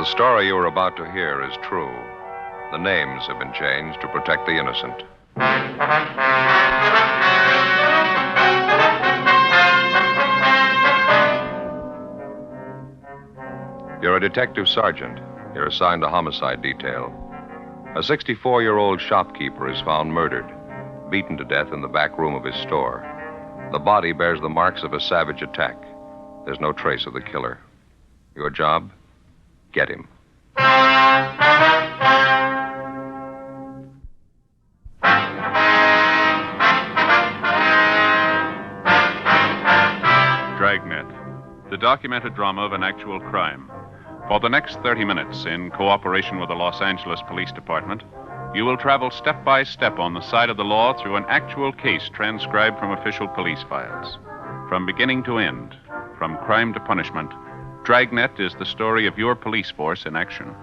The story you are about to hear is true. The names have been changed to protect the innocent. You're a detective sergeant. You're assigned a homicide detail. A 64-year-old shopkeeper is found murdered, beaten to death in the back room of his store. The body bears the marks of a savage attack. There's no trace of the killer. Your job? Get him. Dragnet, the documented drama of an actual crime. For the next 30 minutes, in cooperation with the Los Angeles Police Department, you will travel step by step on the side of the law through an actual case transcribed from official police files. From beginning to end, from crime to punishment, Dragnet is the story of your police force in action.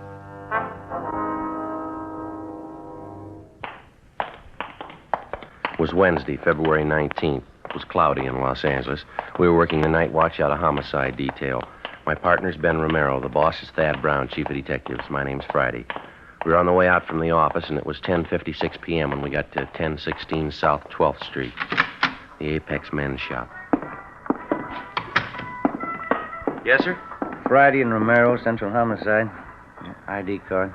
It was Wednesday, February 19th. It was cloudy in Los Angeles. We were working the night watch out of homicide detail. My partner's Ben Romero. The boss is Thad Brown, chief of detectives. My name's Friday. We were on the way out from the office, and it was 10:56 p.m. when we got to 1016 South 12th Street, the Apex Men's Shop. Yes, sir? Friday and Romero, Central Homicide. ID card.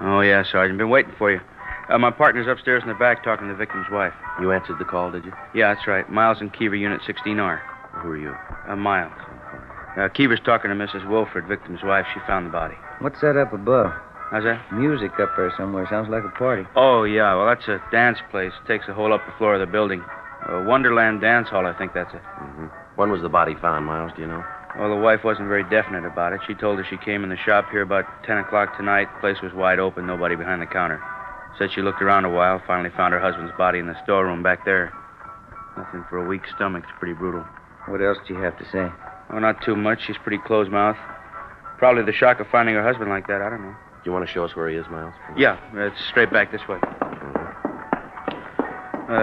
Oh, yeah, Sergeant. Been waiting for you. My partner's upstairs in the back talking to the victim's wife. You answered the call, did you? Yeah, that's right. Miles and Kiever, Unit 16R. Who are you? Miles. Kiever's talking to Mrs. Wilford, victim's wife. She found the body. What's that up above? How's that? Music up there somewhere. Sounds like a party. Oh, yeah. Well, that's a dance place. Takes the whole upper floor of the building. Wonderland Dance Hall, I think that's it. Mm-hmm. When was the body found, Miles? Do you know? Well, the wife wasn't very definite about it. She told us she came in the shop here about 10 o'clock tonight. The place was wide open, nobody behind the counter. Said she looked around a while, finally found her husband's body in the storeroom back there. Nothing for a weak stomach. It's pretty brutal. What else do you have to say? Oh, not too much. She's pretty closed-mouthed. Probably the shock of finding her husband like that. I don't know. Do you want to show us where he is, Miles? Yeah, it's straight back this way. Mm-hmm.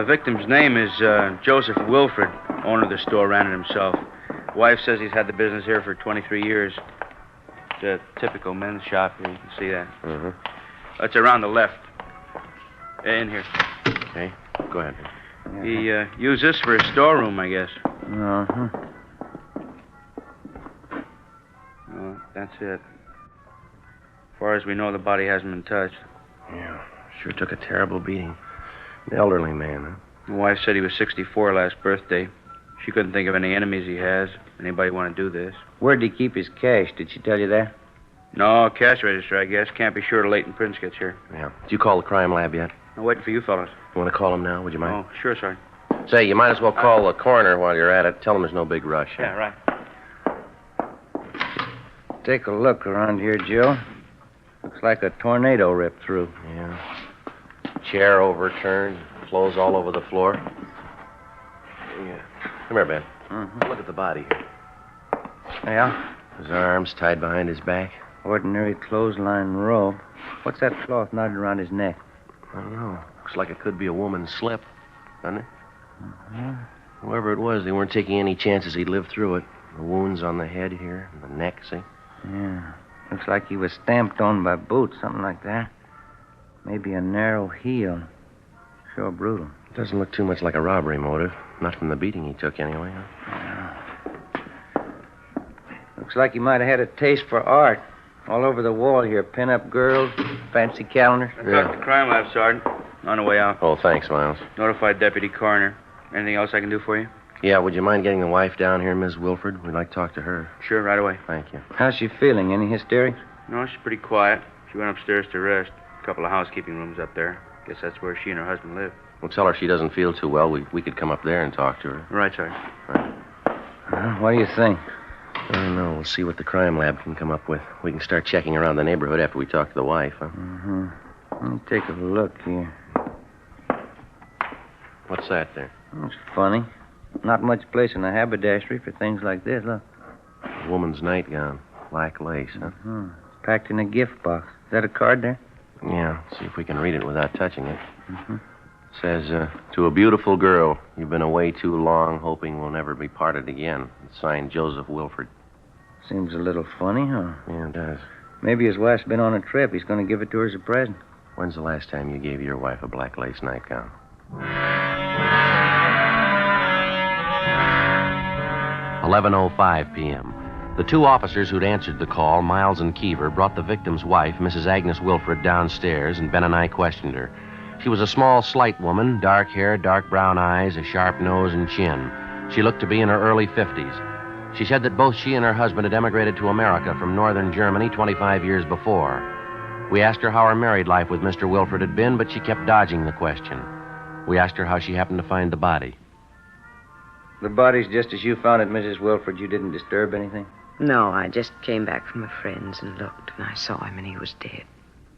Victim's name is Joseph Wilford. Owner of the store, ran it himself. Wife says he's had the business here for 23 years. It's a typical men's shop here. You can see that. Mm-hmm. It's around the left. In here. Okay, go ahead. He used this for his storeroom, I guess. Uh-huh. Oh, that's it. As far as we know, the body hasn't been touched. Yeah, sure took a terrible beating. An elderly man, huh? The wife said he was 64 last birthday. She couldn't think of any enemies he has. Anybody want to do this? Where'd he keep his cash? Did she tell you that? No, cash register, I guess. Can't be sure till Leighton Prince gets here. Yeah. Did you call the crime lab yet? I'm waiting for you fellas. You want to call him now? Would you mind? Oh, sure, Sergeant. Say, you might as well call the coroner while you're at it. Tell him there's no big rush. Yeah, right. Take a look around here, Joe. Looks like a tornado ripped through. Yeah. Chair overturned, clothes all over the floor. Yeah. Come here, Ben. Mm-hmm. Look at the body here. Yeah? His arms tied behind his back. Ordinary clothesline robe. What's that cloth knotted around his neck? I don't know. Looks like it could be a woman's slip, doesn't it? Mm-hmm. Whoever it was, they weren't taking any chances he'd live through it. The wounds on the head here, and the neck, see? Yeah. Looks like he was stamped on by boots, something like that. Maybe a narrow heel. Sure brutal. Doesn't look too much like a robbery motive. Not from the beating he took, anyway. Huh? Yeah. Looks like he might have had a taste for art. All over the wall here, pin-up girls, fancy calendars. I talked to the crime lab, Sergeant. On the way out. Oh, thanks, Miles. Notified Deputy Coroner. Anything else I can do for you? Yeah, would you mind getting the wife down here, Ms. Wilford? We'd like to talk to her. Sure, right away. Thank you. How's she feeling? Any hysterics? No, she's pretty quiet. She went upstairs to rest. A couple of housekeeping rooms up there. Guess that's where she and her husband live. We'll tell her she doesn't feel too well. We could come up there and talk to her. Right, Sergeant. Right. What do you think? I don't know. We'll see what the crime lab can come up with. We can start checking around the neighborhood after we talk to the wife, huh? Mm-hmm. Let me take a look here. What's that there? It's funny. Not much place in the haberdashery for things like this. Look. A woman's nightgown. Black lace, huh? Mm-hmm. Packed in a gift box. Is that a card there? Yeah. See if we can read it without touching it. Mm-hmm. Says, to a beautiful girl, you've been away too long, hoping we'll never be parted again. It's signed Joseph Wilford. Seems a little funny, huh? Yeah, it does. Maybe his wife's been on a trip. He's going to give it to her as a present. When's the last time you gave your wife a black lace nightgown? 11:05 p.m. The two officers who'd answered the call, Miles and Keever, brought the victim's wife, Mrs. Agnes Wilfred, downstairs, and Ben and I questioned her. She was a small, slight woman, dark hair, dark brown eyes, a sharp nose and chin. She looked to be in her early 50s. She said that both she and her husband had emigrated to America from northern Germany 25 years before. We asked her how her married life with Mr. Wilfred had been, but she kept dodging the question. We asked her how she happened to find the body. The body's just as you found it, Mrs. Wilfred. You didn't disturb anything? No, I just came back from a friend's and looked, and I saw him, and he was dead.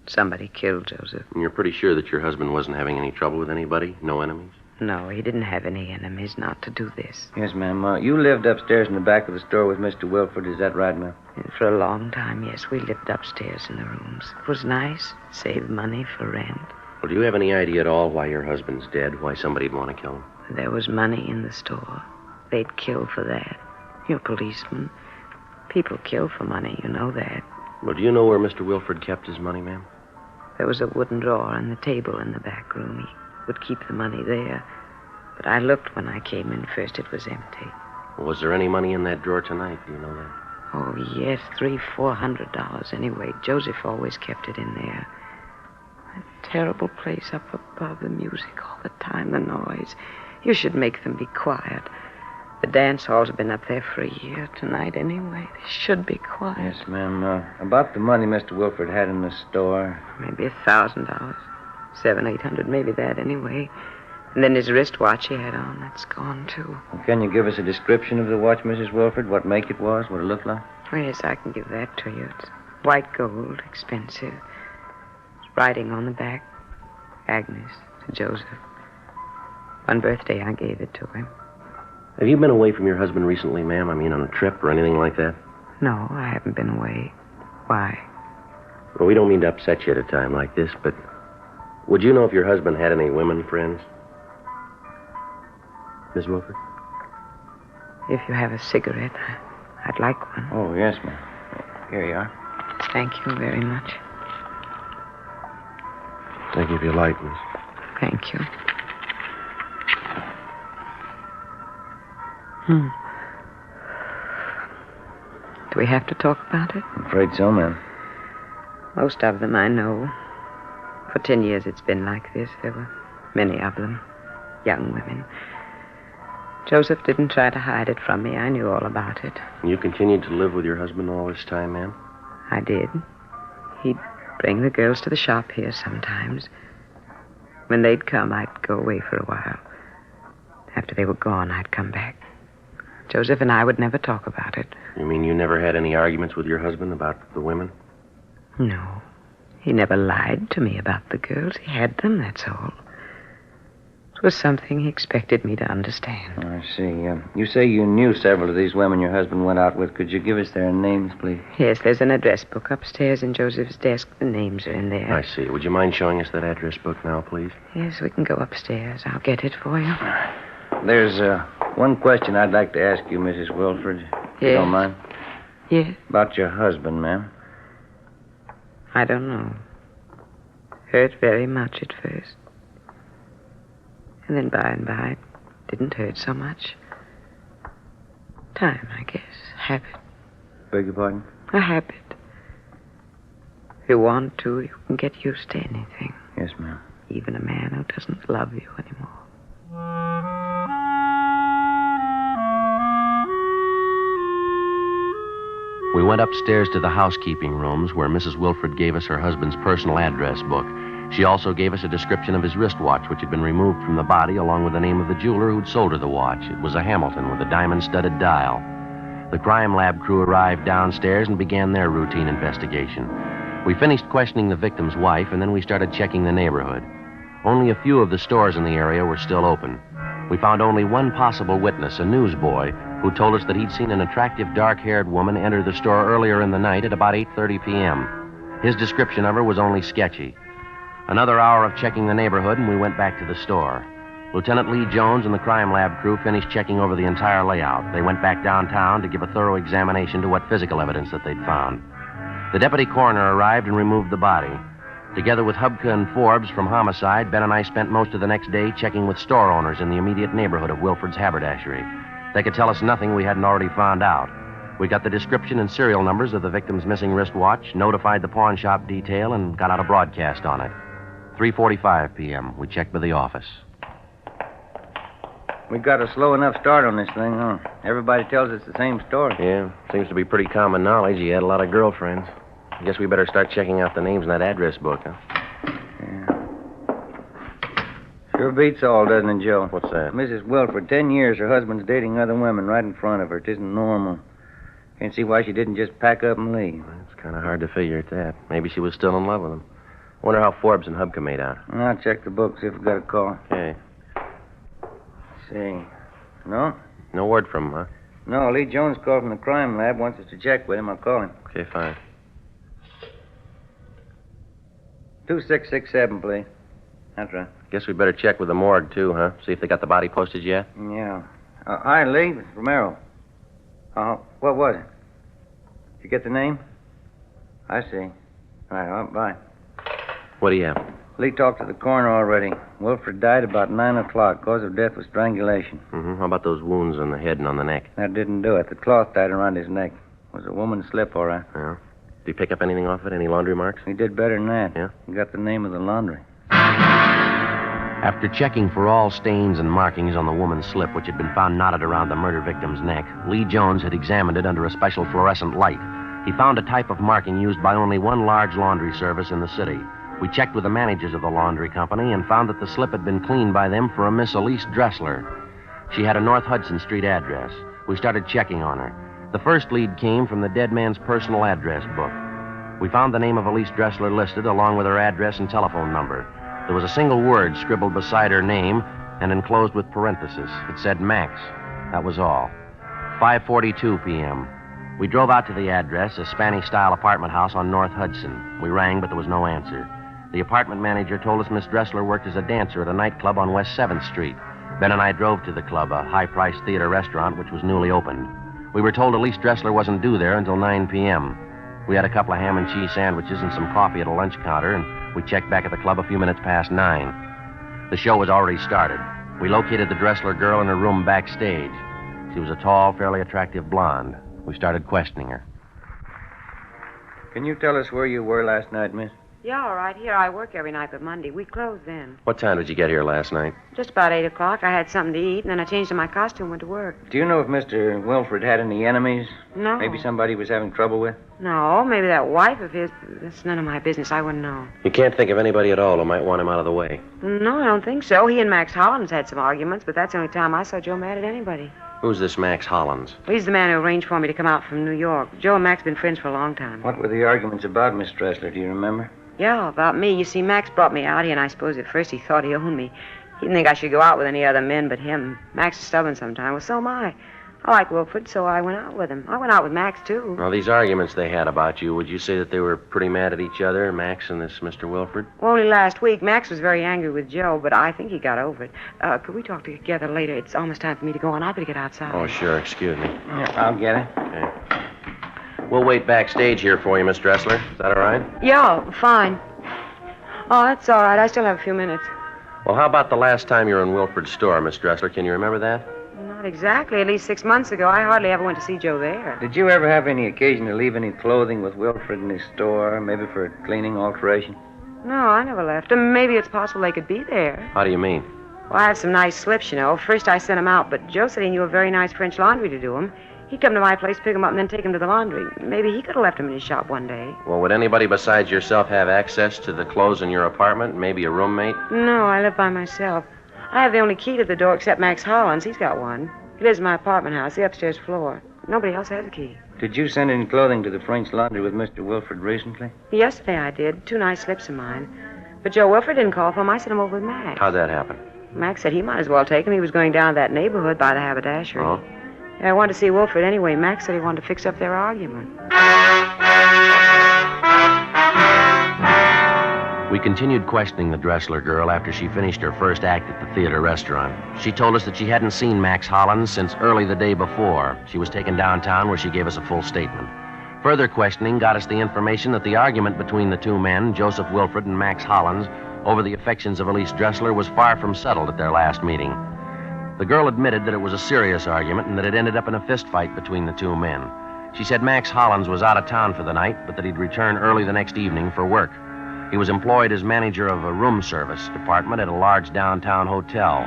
Somebody killed Joseph. And you're pretty sure that your husband wasn't having any trouble with anybody? No enemies? No, he didn't have any enemies not to do this. Yes, ma'am. You lived upstairs in the back of the store with Mr. Wilfred. Is that right, ma'am? And for a long time, yes, we lived upstairs in the rooms. It was nice. Saved money for rent. Well, do you have any idea at all why your husband's dead? Why somebody'd want to kill him? There was money in the store. They'd kill for that. You're a policeman. People kill for money, you know that. Well, do you know where Mr. Wilfred kept his money, ma'am? There was a wooden drawer on the table in the back room. He would keep the money there. But I looked when I came in first. It was empty. Well, was there any money in that drawer tonight? Do you know that? Oh, yes, $300-400 anyway. Joseph always kept it in there. A terrible place up above, the music all the time, the noise. You should make them be quiet. The dance halls have been up there for a year tonight anyway. They should be quiet. Yes, ma'am. About the money Mr. Wilfred had in the store. Maybe $1,000. $700-800, maybe that anyway. And then his wristwatch he had on, that's gone too. Well, can you give us a description of the watch, Mrs. Wilfred? What make it was? What it looked like? Oh, yes, I can give that to you. It's white gold, expensive. It's writing on the back, Agnes to Joseph. One birthday I gave it to him. Have you been away from your husband recently, ma'am? I mean, on a trip or anything like that? No, I haven't been away. Why? Well, we don't mean to upset you at a time like this, but would you know if your husband had any women friends? Miss Wilfred? If you have a cigarette, I'd like one. Oh, yes, ma'am. Here you are. Thank you very much. Thank you if you like, miss. Thank you. Do we have to talk about it? I'm afraid so, ma'am. Most of them I know. For 10 years it's been like this. There were many of them. Young women. Joseph didn't try to hide it from me. I knew all about it. You continued to live with your husband all this time, ma'am? I did. He'd bring the girls to the shop here sometimes. When they'd come, I'd go away for a while. After they were gone, I'd come back. Joseph and I would never talk about it. You mean you never had any arguments with your husband about the women? No. He never lied to me about the girls. He had them, that's all. It was something he expected me to understand. I see. You say you knew several of these women your husband went out with. Could you give us their names, please? Yes, there's an address book upstairs in Joseph's desk. The names are in there. I see. Would you mind showing us that address book now, please? Yes, we can go upstairs. I'll get it for you. There's one question I'd like to ask you, Mrs. Wilfred. If you don't mind. Yes? About your husband, ma'am. I don't know. Hurt very much at first. And then by and by, it didn't hurt so much. Time, I guess. Habit. Beg your pardon? A habit. If you want to, you can get used to anything. Yes, ma'am. Even a man who doesn't love you anymore. We went upstairs to the housekeeping rooms where Mrs. Wilfred gave us her husband's personal address book. She also gave us a description of his wristwatch, which had been removed from the body, along with the name of the jeweler who'd sold her the watch. It was a Hamilton with a diamond-studded dial. The crime lab crew arrived downstairs and began their routine investigation. We finished questioning the victim's wife, and then we started checking the neighborhood. Only a few of the stores in the area were still open. We found only one possible witness, a newsboy, who told us that he'd seen an attractive dark-haired woman enter the store earlier in the night at about 8:30 p.m. His description of her was only sketchy. Another hour of checking the neighborhood, and we went back to the store. Lieutenant Lee Jones and the crime lab crew finished checking over the entire layout. They went back downtown to give a thorough examination to what physical evidence that they'd found. The deputy coroner arrived and removed the body. Together with Hubka and Forbes from Homicide, Ben and I spent most of the next day checking with store owners in the immediate neighborhood of Wilford's haberdashery. They could tell us nothing we hadn't already found out. We got the description and serial numbers of the victim's missing wristwatch, notified the pawn shop detail, and got out a broadcast on it. 3:45 p.m. We checked with the office. We got a slow enough start on this thing, huh? Everybody tells us the same story. Yeah, seems to be pretty common knowledge. He had a lot of girlfriends. I guess we better start checking out the names in that address book, huh? Yeah. Sure beats all, doesn't it, Joe? What's that? Mrs. Wilford, 10 years, her husband's dating other women right in front of her. It isn't normal. Can't see why she didn't just pack up and leave. It's kind of hard to figure at that. Maybe she was still in love with him. Wonder how Forbes and Hubka made out. I'll check the book, see if we got a call. Okay. See. No? No word from him, huh? No, Lee Jones called from the crime lab, wants us to check with him. I'll call him. Okay, fine. 2667, please. That's right. Guess we better check with the morgue, too, huh? See if they got the body posted yet? Yeah. Hi, Lee. It's Romero. What was it? Did you get the name? I see. All right, well, bye. What do you have? Lee talked to the coroner already. Wilford died about 9 o'clock. Cause of death was strangulation. Mm-hmm. How about those wounds on the head and on the neck? That didn't do it. The cloth tied around his neck. It was a woman's slip, all right. Yeah. Did he pick up anything off it? Any laundry marks? He did better than that. Yeah? He got the name of the laundry. After checking for all stains and markings on the woman's slip, which had been found knotted around the murder victim's neck, Lee Jones had examined it under a special fluorescent light. He found a type of marking used by only one large laundry service in the city. We checked with the managers of the laundry company and found that the slip had been cleaned by them for a Miss Elise Dressler. She had a North Hudson Street address. We started checking on her. The first lead came from the dead man's personal address book. We found the name of Elise Dressler listed along with her address and telephone number. There was a single word scribbled beside her name and enclosed with parentheses. It said Max. That was all. 5:42 p.m. We drove out to the address, a Spanish-style apartment house on North Hudson. We rang, but there was no answer. The apartment manager told us Miss Dressler worked as a dancer at a nightclub on West 7th Street. Ben and I drove to the club, a high-priced theater restaurant which was newly opened. We were told Elise Dressler wasn't due there until 9 p.m. We had a couple of ham and cheese sandwiches and some coffee at a lunch counter, and we checked back at the club a few minutes past 9. The show was already started. We located the Dressler girl in her room backstage. She was a tall, fairly attractive blonde. We started questioning her. Can you tell us where you were last night, miss? Yeah, all right. Here I work every night but Monday. We close then. What time did you get here last night? Just about 8 o'clock. I had something to eat, and then I changed to my costume and went to work. Do you know if Mr. Wilford had any enemies? No. Maybe somebody he was having trouble with? No, maybe that wife of his. That's none of my business. I wouldn't know. You can't think of anybody at all who might want him out of the way. No, I don't think so. He and Max Hollins had some arguments, but that's the only time I saw Joe mad at anybody. Who's this Max Hollins? Well, he's the man who arranged for me to come out from New York. Joe and Max have been friends for a long time. What were the arguments about, Miss Dressler? Do you remember? Yeah, about me. You see, Max brought me out here, and I suppose at first he thought he owned me. He didn't think I should go out with any other men but him. Max is stubborn sometimes. Well, so am I. I like Wilford, so I went out with him. I went out with Max, too. Well, these arguments they had about you, would you say that they were pretty mad at each other, Max and this Mr. Wilford? Well, only last week, Max was very angry with Joe, but I think he got over it. Could we talk together later? It's almost time for me to go on. I better get outside. Oh, sure. Excuse me. Yeah, I'll get it. Okay. We'll wait backstage here for you, Miss Dressler. Is that all right? Yeah, fine. Oh, that's all right. I still have a few minutes. Well, how about the last time you were in Wilford's store, Miss Dressler? Can you remember that? Not exactly. At least 6 months ago. I hardly ever went to see Joe there. Did you ever have any occasion to leave any clothing with Wilford in his store, maybe for cleaning alteration? No, I never left. Maybe it's possible they could be there. How do you mean? Well, I have some nice slips, you know. First I sent them out, but Joe said he knew a very nice French laundry to do them. He'd come to my place, pick them up, and then take them to the laundry. Maybe he could have left them in his shop one day. Well, would anybody besides yourself have access to the clothes in your apartment? Maybe a roommate? No, I live by myself. I have the only key to the door except Max Hollins. He's got one. He lives in my apartment house, the upstairs floor. Nobody else has a key. Did you send any clothing to the French laundry with Mr. Wilford recently? Yesterday I did. 2 nice slips of mine. But Joe Wilford didn't call for them. I sent them over with Max. How'd that happen? Max said he might as well take them. He was going down to that neighborhood by the haberdashery. Oh? I wanted to see Wilford anyway. Max said he wanted to fix up their argument. We continued questioning the Dressler girl after she finished her first act at the theater restaurant. She told us that she hadn't seen Max Hollins since early the day before. She was taken downtown where she gave us a full statement. Further questioning got us the information that the argument between the two men, Joseph Wilfred and Max Hollins, over the affections of Elise Dressler was far from settled at their last meeting. The girl admitted that it was a serious argument and that it ended up in a fist fight between the two men. She said Max Hollins was out of town for the night, but that he'd return early the next evening for work. He was employed as manager of a room service department at a large downtown hotel.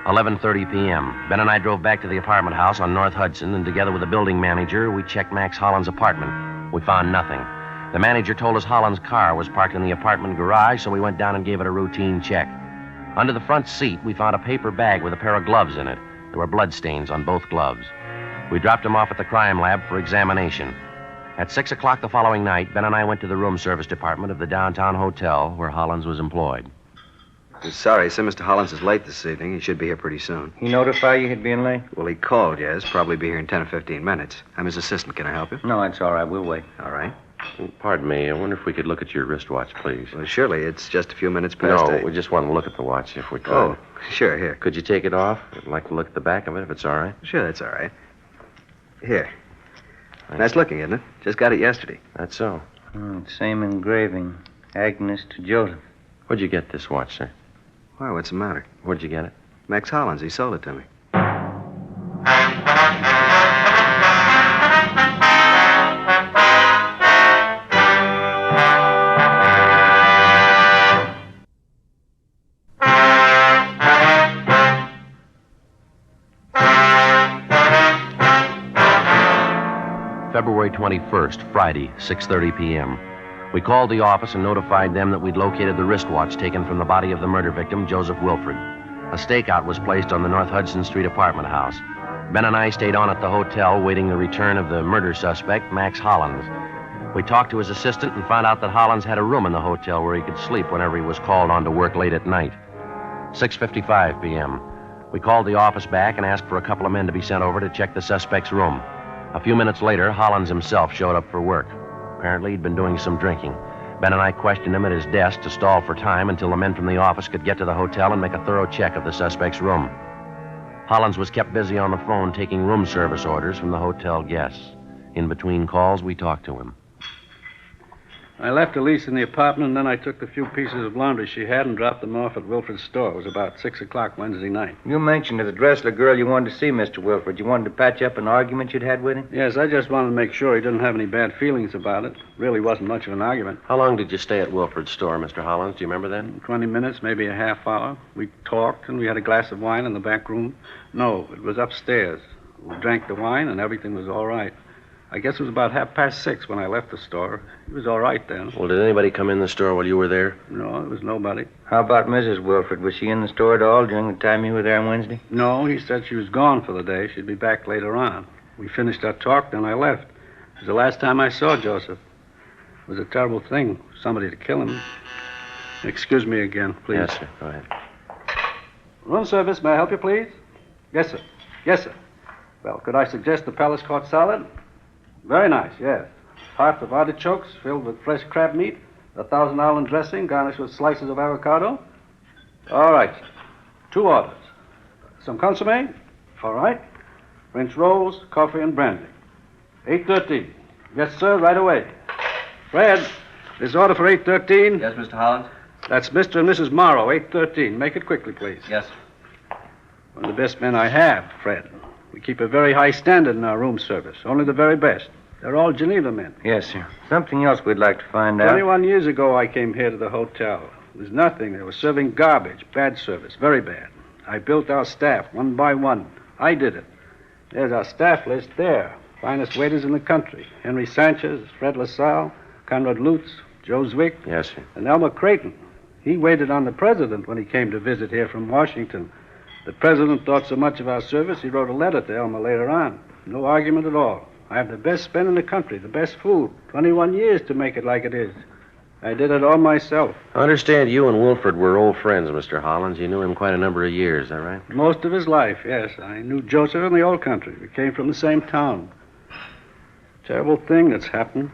11:30 p.m. Ben and I drove back to the apartment house on North Hudson, and together with the building manager, we checked Max Hollins' apartment. We found nothing. The manager told us Hollins' car was parked in the apartment garage, so we went down and gave it a routine check. Under the front seat, we found a paper bag with a pair of gloves in it. There were bloodstains on both gloves. We dropped them off at the crime lab for examination. At 6 o'clock the following night, Ben and I went to the room service department of the downtown hotel where Hollins was employed. I'm sorry, sir. Mr. Hollins is late this evening. He should be here pretty soon. He notify you he'd been late? Well, he called, yes. Probably be here in 10 or 15 minutes. I'm his assistant. Can I help you? No, it's all right. We'll wait. All right. Pardon me. I wonder if we could look at your wristwatch, please. Well, surely. It's just a few minutes past No, 8. we just want to look at the watch if we could. Oh, sure. Here. Could you take it off? I'd like to look at the back of it if it's all right. Sure, that's all right. Here. Nice looking, isn't it? Just got it yesterday. That's so. Same engraving. Agnes to Joseph. Where'd you get this watch, sir? Why, what's the matter? Where'd you get it? Max Hollins. He sold it to me. February 21st, Friday, 6:30 p.m. We called the office and notified them that we'd located the wristwatch taken from the body of the murder victim, Joseph Wilfred. A stakeout was placed on the North Hudson Street apartment house. Ben and I stayed on at the hotel waiting the return of the murder suspect, Max Hollins. We talked to his assistant and found out that Hollins had a room in the hotel where he could sleep whenever he was called on to work late at night. 6:55 p.m. We called the office back and asked for a couple of men to be sent over to check the suspect's room. A few minutes later, Hollins himself showed up for work. Apparently, he'd been doing some drinking. Ben and I questioned him at his desk to stall for time until the men from the office could get to the hotel and make a thorough check of the suspect's room. Hollins was kept busy on the phone taking room service orders from the hotel guests. In between calls, we talked to him. I left Elise in the apartment, and then I took the few pieces of laundry she had and dropped them off at Wilfred's store. It was about 6 o'clock Wednesday night. You mentioned to the Dressler girl you wanted to see Mr. Wilfred. You wanted to patch up an argument you'd had with him? Yes, I just wanted to make sure he didn't have any bad feelings about it. Really wasn't much of an argument. How long did you stay at Wilfred's store, Mr. Hollins? Do you remember that? 20 minutes, maybe a half hour. We talked, and we had a glass of wine in the back room. No, it was upstairs. We drank the wine, and everything was all right. I guess it was about 6:30 when I left the store. He was all right then. Well, did anybody come in the store while you were there? No, there was nobody. How about Mrs. Wilfred? Was she in the store at all during the time you were there on Wednesday? No, he said she was gone for the day. She'd be back later on. We finished our talk, then I left. It was the last time I saw Joseph. It was a terrible thing for somebody to kill him. Excuse me again, please. Yes, sir. Go ahead. Room service, may I help you, please? Yes, sir. Yes, sir. Well, could I suggest the Palace Court salad? Very nice, yes. Hearts of artichokes filled with fresh crab meat, a Thousand Island dressing garnished with slices of avocado. All right. 2 orders. Some consomme? All right. French rolls, coffee, and brandy. 8:13. Yes, sir, right away. Fred, this order for 8:13. Yes, Mr. Hollins? That's Mr. and Mrs. Morrow, 8:13. Make it quickly, please. Yes, sir. One of the best men I have, Fred. We keep a very high standard in our room service. Only the very best. They're all Geneva men. Yes, sir. Something else we'd like to find out. 21 years ago, I came here to the hotel. It was nothing. They were serving garbage. Bad service. Very bad. I built our staff one by one. I did it. There's our staff list there. Finest waiters in the country. Henry Sanchez, Fred LaSalle, Conrad Lutz, Joe Zwick, Yes, sir. and Elmer Creighton. He waited on the president when he came to visit here from Washington. The president thought so much of our service, he wrote a letter to Elmer later on. No argument at all. I have the best men in the country, the best food. 21 years to make it like it is. I did it all myself. I understand you and Wilfred were old friends, Mr. Hollins. You knew him quite a number of years, is that right? Most of his life, yes. I knew Joseph in the old country. We came from the same town. Terrible thing that's happened.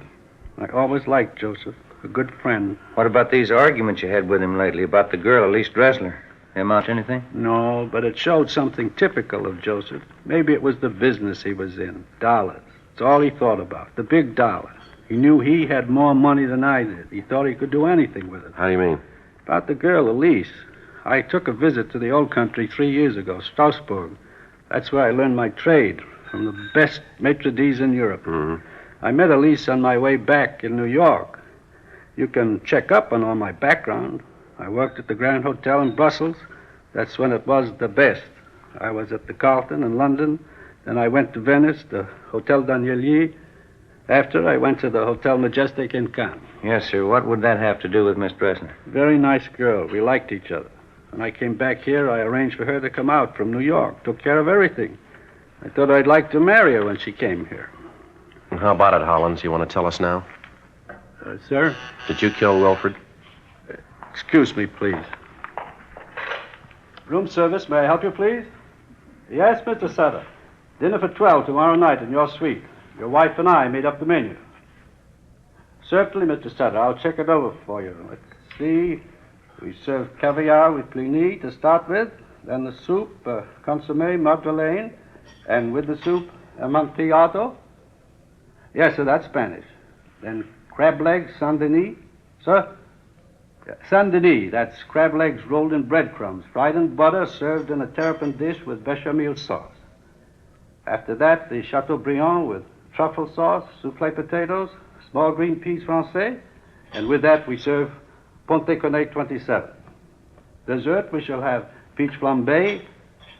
I always liked Joseph, a good friend. What about these arguments you had with him lately about the girl, Elise Dressler? They amount to anything? No, but it showed something typical of Joseph. Maybe it was the business he was in. Dollars. That's all he thought about, the big dollar. He knew he had more money than I did. He thought he could do anything with it. How do you mean? About the girl, Elise. I took a visit to the old country 3 years ago, Strasbourg. That's where I learned my trade, from the best maitre d's in Europe. Mm-hmm. I met Elise on my way back in New York. You can check up on all my background. I worked at the Grand Hotel in Brussels. That's when it was the best. I was at the Carlton in London. Then I went to Venice, the Hotel Danielier. After, I went to the Hotel Majestic in Cannes. Yes, sir. What would that have to do with Miss Dressner? Very nice girl. We liked each other. When I came back here, I arranged for her to come out from New York. Took care of everything. I thought I'd like to marry her when she came here. And how about it, Hollins? You want to tell us now? Sir? Did you kill Wilfred? Excuse me, please. Room service, may I help you, please? Yes, Mr. Sutter. Dinner for 12 tomorrow night in your suite. Your wife and I made up the menu. Certainly, Mr. Sutter. I'll check it over for you. Let's see. We serve caviar with blini to start with. Then the soup, consommé Magdalene. And with the soup, amontillado. Yes, sir, that's Spanish. Then crab legs, Saint-Denis. Sir? Saint-Denis, that's crab legs rolled in breadcrumbs, fried in butter, served in a terrapin dish with bechamel sauce. After that, the Chateaubriand with truffle sauce, soufflé potatoes, small green peas français, and with that we serve Ponte Cornet 27. Dessert, we shall have peach flambé,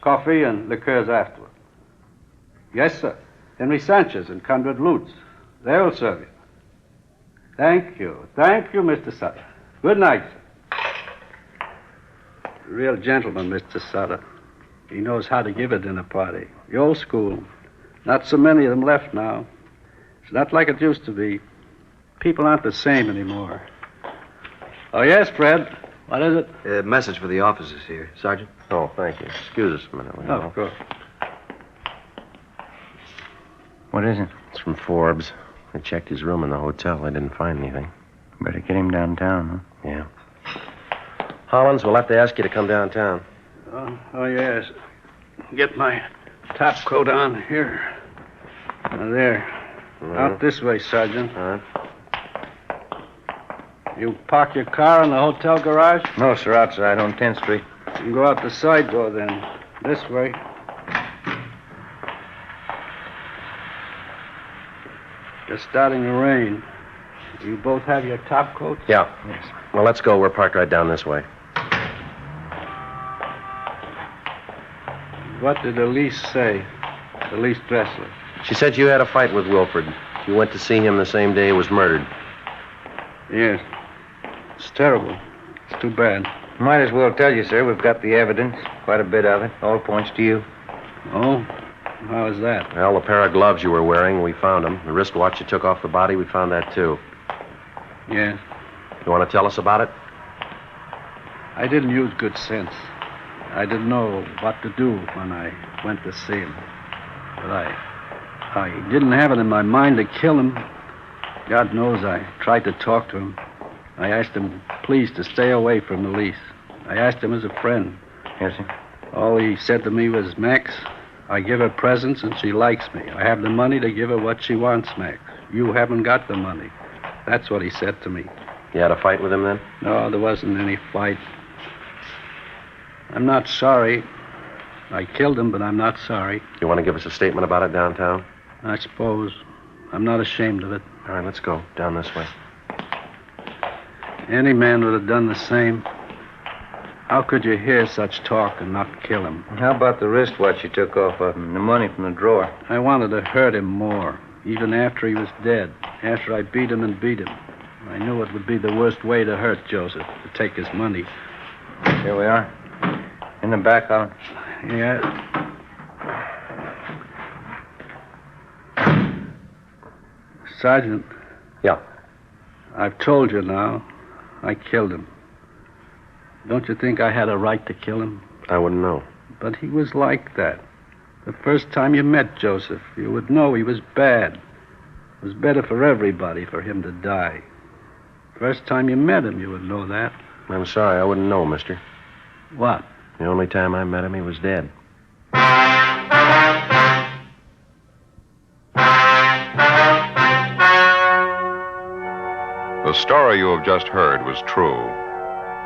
coffee, and liqueurs afterward. Yes, sir. Henry Sanchez and Conrad Lutz. They'll serve you. Thank you. Thank you, Mr. Sutter. Good night, sir. Real gentleman, Mr. Sutter. He knows how to give a dinner party. The old school. Not so many of them left now. It's not like it used to be. People aren't the same anymore. Oh, yes, Fred. What is it? A message for the officers here, Sergeant. Oh, thank you. Excuse us a minute. Oh, of course. What is it? It's from Forbes. They checked his room in the hotel. They didn't find anything. Better get him downtown, huh? Yeah. Hollins, we'll have to ask you to come downtown. Oh, yes. Get my top coat on here. There. Out this way, Sergeant. All right. You park your car in the hotel garage? No, sir, outside on 10th Street. You can go out the side door then. This way. It's starting to rain. You both have your top coats? Yeah. Yes. Well, let's go. We're parked right down this way. What did Elise say? Elise Dressler. She said you had a fight with Wilfred. You went to see him the same day he was murdered. Yes. It's terrible. It's too bad. Might as well tell you, sir. We've got the evidence. Quite a bit of it. All points to you. Oh? How is that? Well, the pair of gloves you were wearing, we found them. The wristwatch you took off the body, we found that, too. Yes. You want to tell us about it? I didn't use good sense. I didn't know what to do when I went to see him. But I didn't have it in my mind to kill him. God knows I tried to talk to him. I asked him, please, to stay away from Elise. I asked him as a friend. Yes, sir. All he said to me was, Max, I give her presents and she likes me. I have the money to give her what she wants, Max. You haven't got the money. That's what he said to me. You had a fight with him then? No, there wasn't any fight. I'm not sorry. I killed him, but I'm not sorry. You want to give us a statement about it downtown? I suppose. I'm not ashamed of it. All right, let's go. Down this way. Any man would have done the same. How could you hear such talk and not kill him? How about the wristwatch you took off of him, the money from the drawer? I wanted to hurt him more, even after he was dead, after I beat him and beat him. I knew it would be the worst way to hurt Joseph, to take his money. Here we are. In the back, Alan. Yeah. Sergeant. Yeah. I've told you now. I killed him. Don't you think I had a right to kill him? I wouldn't know. But he was like that. The first time you met Joseph, you would know he was bad. It was better for everybody for him to die. First time you met him, you would know that. I'm sorry, I wouldn't know, mister. What? The only time I met him, he was dead. story you have just heard was true.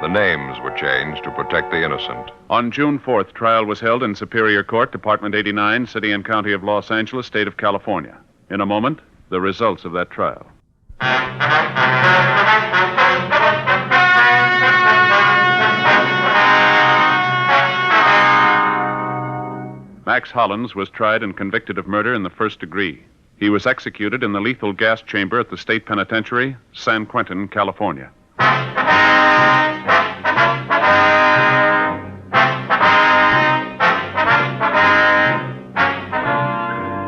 The names were changed to protect the innocent. On June 4th, trial was held in Superior Court, Department 89, City and County of Los Angeles, State of California. In a moment, the results of that trial. Max Hollins was tried and convicted of murder in the first degree. He was executed in the lethal gas chamber at the state penitentiary, San Quentin, California.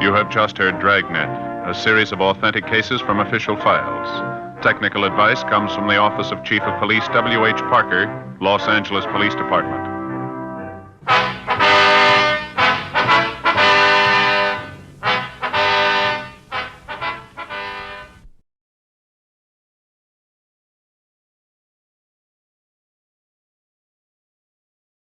You have just heard Dragnet, a series of authentic cases from official files. Technical advice comes from the Office of Chief of Police W.H. Parker, Los Angeles Police Department.